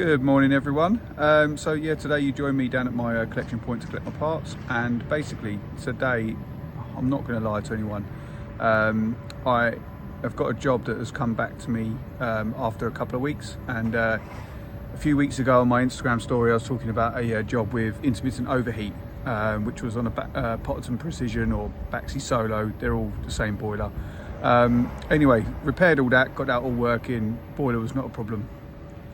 Good morning everyone. So yeah, today you joined me down at my collection point to collect my parts, and basically today, I'm not going to lie to anyone, I have got a job that has come back to me after a couple of weeks, and a few weeks ago on my Instagram story I was talking about a job with intermittent overheat, which was on a Potterton Precision or Baxi Solo. They're all the same boiler. Anyway, repaired all that, got that all working, boiler was not a problem.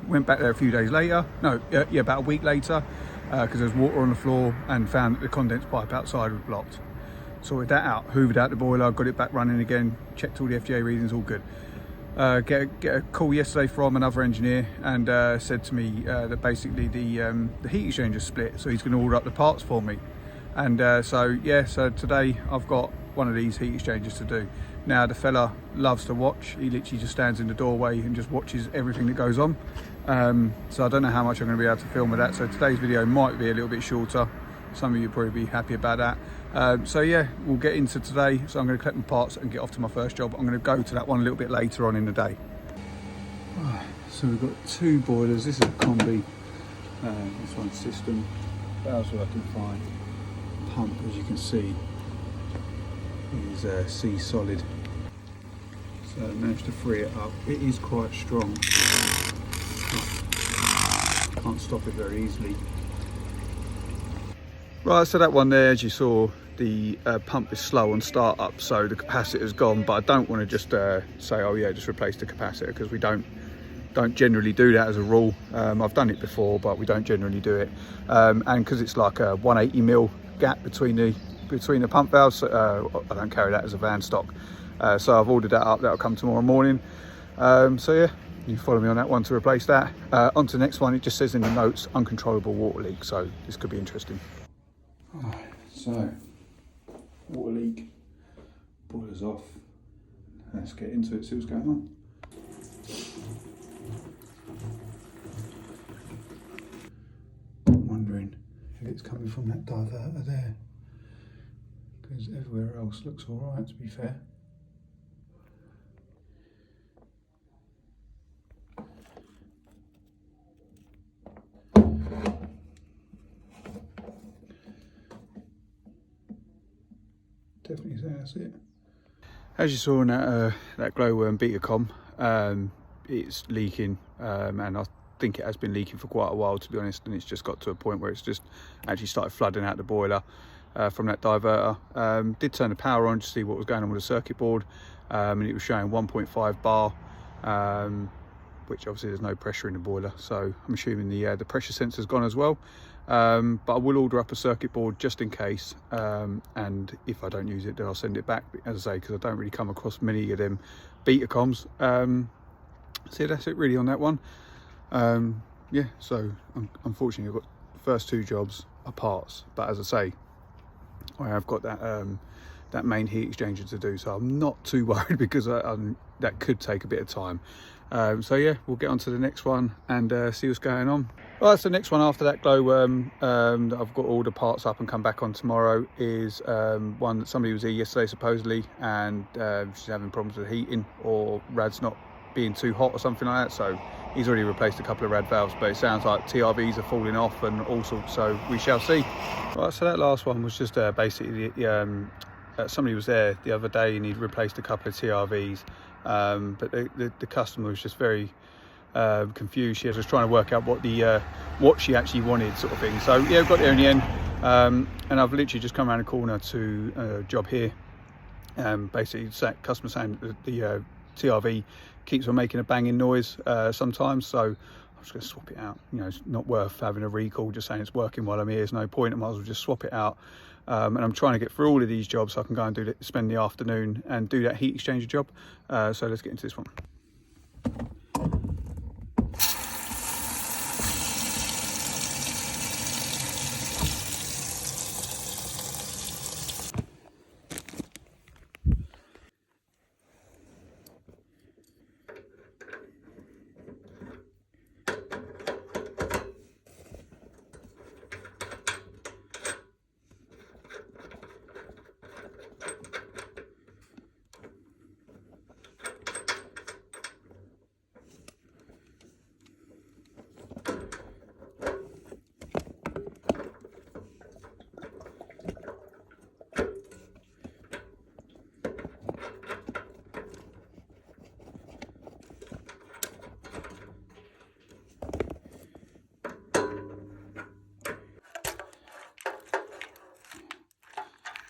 Went back there a few days later, about a week later, because there was water on the floor, and found that the condense pipe outside was blocked. Sorted that out, hoovered out the boiler, got it back running again, checked all the FGA readings, all good. Get a call yesterday from another engineer, and said to me that basically the heat exchanger split, so he's going to order up the parts for me. And so today I've got one of these heat exchangers to do. Now the fella loves to watch. He literally just stands in the doorway and just watches everything that goes on. So I don't know how much I'm going to be able to film with that. So today's video might be a little bit shorter. Some of you will probably be happy about that. So yeah, we'll get into today. So I'm going to collect my parts and get off to my first job. I'm going to go to that one a little bit later on in the day. So we've got two boilers. This is a combi. This one's system. Valves working fine. Pump, as you can see, is C solid. So I managed to free it up. It is quite strong. Can't stop it very easily. Right, so that one there, as you saw, the pump is slow on start up, so the capacitor's gone. But I don't want to just say, oh yeah, just replace the capacitor, because we don't generally do that as a rule. I've done it before, but we don't generally do it. And because it's like a 180mm gap between the pump valves, I don't carry that as a van stock. So I've ordered that up. That'll come tomorrow morning. So yeah, you follow me on that one to replace that. On to the next one. It just says in the notes, uncontrollable water leak, so this could be interesting. Alright, so water leak, boiler's off. Let's get into it, see what's going on. I'm wondering if it's coming from that diverter there, because everywhere else looks alright, to be fair. Definitely say that's it. As you saw in that glowworm Betacom, it's leaking, and I think it has been leaking for quite a while, to be honest, and it's just got to a point where it's just actually started flooding out the boiler from that diverter. Did turn the power on to see what was going on with the circuit board, and it was showing 1.5 bar, which obviously there's no pressure in the boiler, so I'm assuming the pressure sensor's gone as well. But I will order up a circuit board just in case, and if I don't use it, then I'll send it back, as I say, because I don't really come across many of them Betacoms. So yeah, that's it really on that one. Yeah, so unfortunately I've got the first two jobs are parts, but as I say, I have got that main heat exchanger to do, so I'm not too worried, because that could take a bit of time. So yeah, we'll get on to the next one and see what's going on. Right, so the next one after that glowworm that I've got all the parts up and come back on tomorrow is one that somebody was here yesterday supposedly, and she's having problems with heating, or rad's not being too hot or something like that. So he's already replaced a couple of rad valves, but it sounds like TRVs are falling off and all sorts, so we shall see. Right, so that last one was just basically somebody was there the other day and he'd replaced a couple of TRVs, but the customer was just very confused. She was just trying to work out what she actually wanted, sort of thing. So yeah, got there in the end, and I've literally just come around the corner to a job here. Basically, customer saying that the TRV keeps on making a banging noise sometimes, so I'm just going to swap it out. You know, it's not worth having a recall, just saying it's working while I'm here. There's no point. I might as well just swap it out. And I'm trying to get through all of these jobs so I can go and spend the afternoon and do that heat exchanger job. So let's get into this one.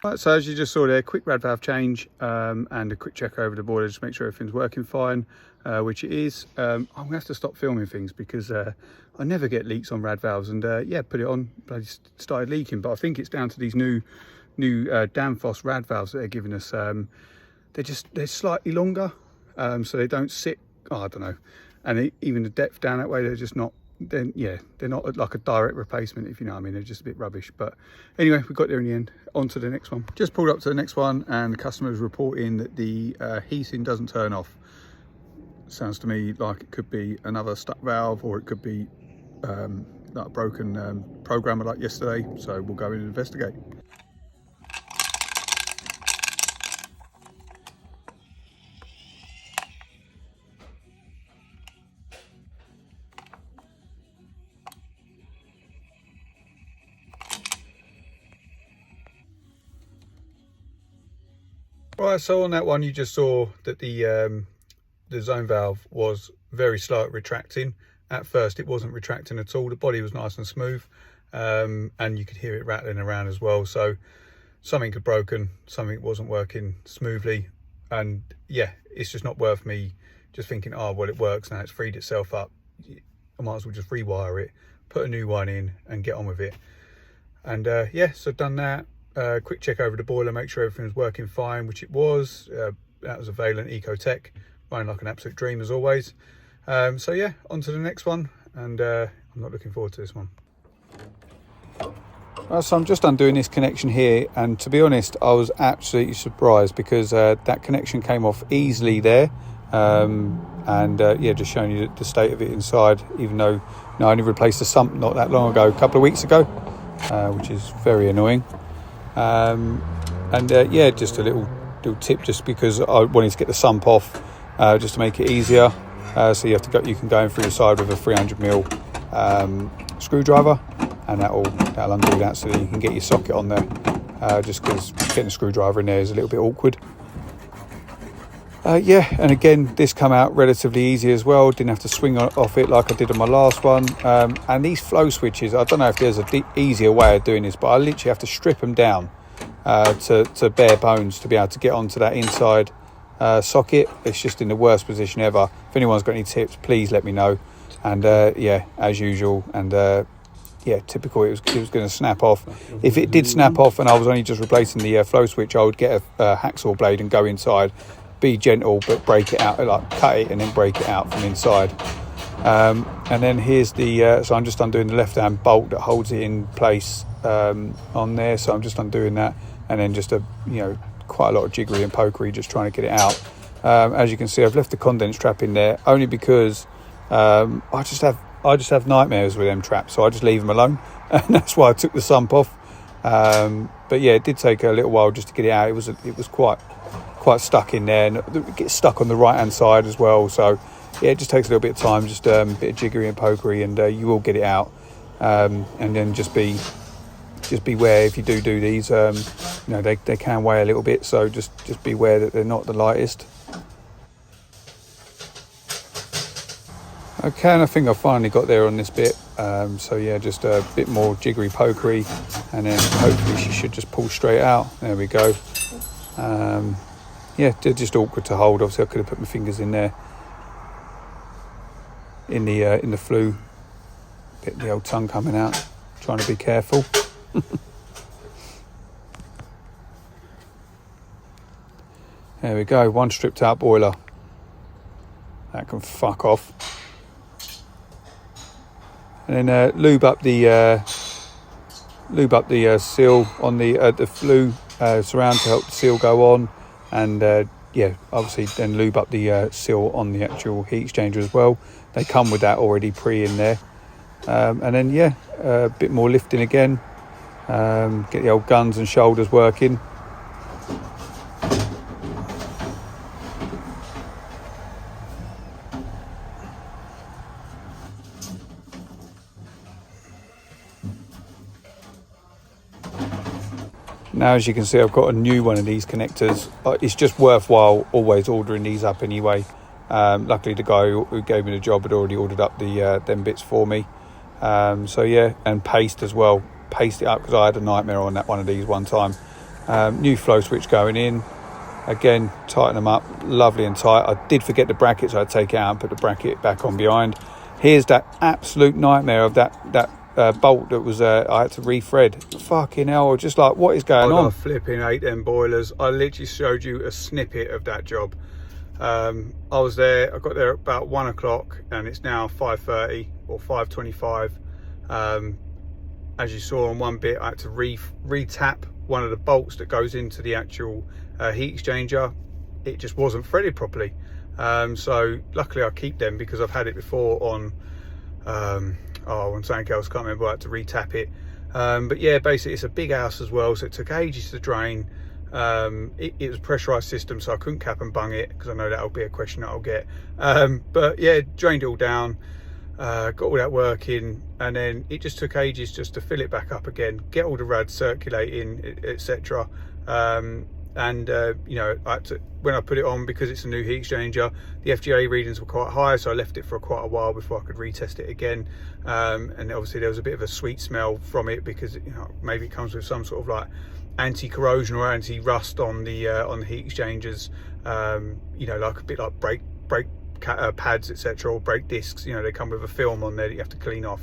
Right, so as you just saw there, quick rad valve change and a quick check over the boiler just to make sure everything's working fine, which it is. I'm gonna have to stop filming things because I never get leaks on rad valves, and yeah, put it on, bloody started leaking. But I think it's down to these new Danfoss rad valves that they're giving us. They're slightly longer, so they don't sit, oh, I don't know, and even the depth down that way, they're just not. Then yeah, they're not like a direct replacement, if you know what I mean. They're just a bit rubbish. But anyway, we got there in the end. On to the next one. Just pulled up to the next one, and the customer is reporting that the heating doesn't turn off. Sounds to me like it could be another stuck valve, or it could be like a broken programmer like yesterday. So we'll go in and investigate. Right, so on that one you just saw that the zone valve was very slow at retracting. At first it wasn't retracting at all. The body was nice and smooth, and you could hear it rattling around as well. So something had broken, something wasn't working smoothly, and yeah, it's just not worth me just thinking, oh well, it works now, it's freed itself up, I might as well just rewire it, put a new one in and get on with it. And yeah, so done that. Quick check over the boiler, make sure everything was working fine, which it was. That was a Vaillant Ecotech, running like an absolute dream as always. So yeah, on to the next one, and I'm not looking forward to this one. So I'm just undoing this connection here, and to be honest, I was absolutely surprised because that connection came off easily there. And yeah, just showing you the state of it inside, even though I only replaced the sump not that long ago, a couple of weeks ago, which is very annoying. And yeah, just a little tip, just because I wanted to get the sump off, just to make it easier. So you can go in through the side with a 300mm screwdriver, and that'll undo that, so that you can get your socket on there. Just because getting a screwdriver in there is a little bit awkward. Yeah, and again, this come out relatively easy as well. Didn't have to swing off it like I did on my last one. And these flow switches, I don't know if there's a easier way of doing this, but I literally have to strip them down to bare bones to be able to get onto that inside socket. It's just in the worst position ever. If anyone's got any tips, please let me know. And yeah, as usual, and yeah, typical, it was going to snap off. If it did snap off and I was only just replacing the flow switch, I would get a hacksaw blade and go inside. Be gentle, but break it out, like cut it and then break it out from inside. And then here's the so I'm just undoing the left hand bolt that holds it in place on there. So I'm just undoing that, and then just quite a lot of jiggery and pokery, just trying to get it out. As you can see, I've left the condense trap in there only because I just have nightmares with them traps, so I just leave them alone, and that's why I took the sump off. But yeah, it did take a little while just to get it out. It was quite stuck in there, and it gets stuck on the right hand side as well. So yeah, it just takes a little bit of time, just a bit of jiggery and pokery, and you will get it out. And then just beware if you do these. They can weigh a little bit, so just beware that they're not the lightest. Okay, and I think I finally got there on this bit. So yeah, just a bit more jiggery pokery, and then hopefully she should just pull straight out. There we go. Yeah, they're just awkward to hold. Obviously, I could have put my fingers in there, in the flue. Bit the old tongue coming out. Trying to be careful. There we go. One stripped out boiler. That can fuck off. And then lube up the seal on the flue surround to help the seal go on. And yeah, obviously then lube up the seal on the actual heat exchanger as well. They come with that already in there. And then yeah, a bit more lifting again. Get the old guns and shoulders working. Now, as you can see, I've got a new one of these connectors. It's just worthwhile always ordering these up anyway. Luckily, the guy who gave me the job had already ordered up them bits for me. So yeah, and paste as well. Paste it up, because I had a nightmare on that one of these one time. New flow switch going in. Again, tighten them up, lovely and tight. I did forget the bracket, so I'd take it out and put the bracket back on behind. Here's that absolute nightmare of that bolt that was I had to re-thread. Fucking hell, just like, what is going on? I flipping hate them boilers. I literally showed you a snippet of that job. I was there, I got there at about 1 o'clock and it's now 5:30 or 5:25. As you saw on one bit, I had to re-tap one of the bolts that goes into the actual heat exchanger. It just wasn't threaded properly. So luckily I keep them because I've had it before on on something else, can't remember. I had to re-tap it. But yeah, basically it's a big house as well, so it took ages to drain. It was a pressurized system, so I couldn't cap and bung it because I know that'll be a question that I'll get. But yeah, drained it all down, got all that working, and then it just took ages just to fill it back up again, get all the rads circulating, etc. You know, I had to, when I put it on, because it's a new heat exchanger, the FGA readings were quite high, so I left it for quite a while before I could retest it again. And obviously there was a bit of a sweet smell from it because, you know, maybe it comes with some sort of like anti-corrosion or anti-rust on the heat exchangers. You know, like a bit like brake pads, etc., or brake discs. You know, they come with a film on there that you have to clean off.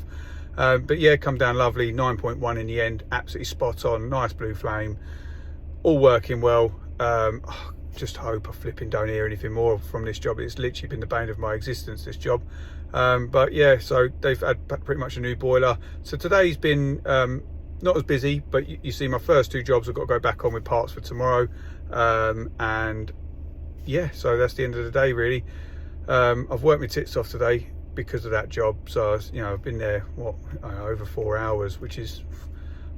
But yeah, come down lovely. 9.1 in the end, absolutely spot on. Nice blue flame, all working well. Just hope I flipping don't hear anything more from this job. It's literally been the bane of my existence, this job. But yeah, so they've had pretty much a new boiler. So today's been not as busy, but you see my first two jobs I've got to go back on with parts for tomorrow. And yeah, so that's the end of the day really. I've worked my tits off today because of that job. So you know, I've been there over 4 hours, which is,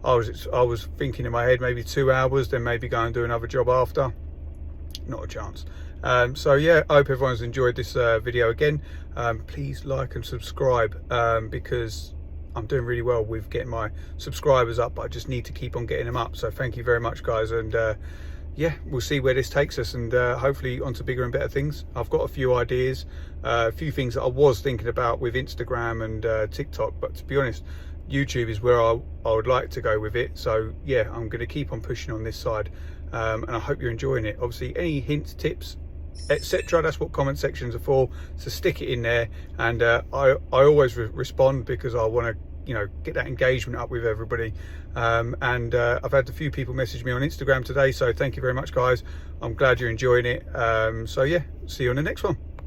I was thinking in my head maybe 2 hours, then maybe go and do another job after. Not a chance. So yeah, I hope everyone's enjoyed this video again. Please like and subscribe, because I'm doing really well with getting my subscribers up, but I just need to keep on getting them up. So thank you very much, guys, and yeah, we'll see where this takes us, and hopefully onto bigger and better things. I've got a few ideas, a few things that I was thinking about with Instagram and TikTok, but to be honest, YouTube is where I would like to go with it. So yeah, I'm going to keep on pushing on this side, and I hope you're enjoying it. Obviously, any hints, tips, etc., that's what comment sections are for, so stick it in there, and I always respond because I want to, you know, get that engagement up with everybody. And I've had a few people message me on Instagram today, so thank you very much, guys. I'm glad you're enjoying it. So yeah, see you on the next one.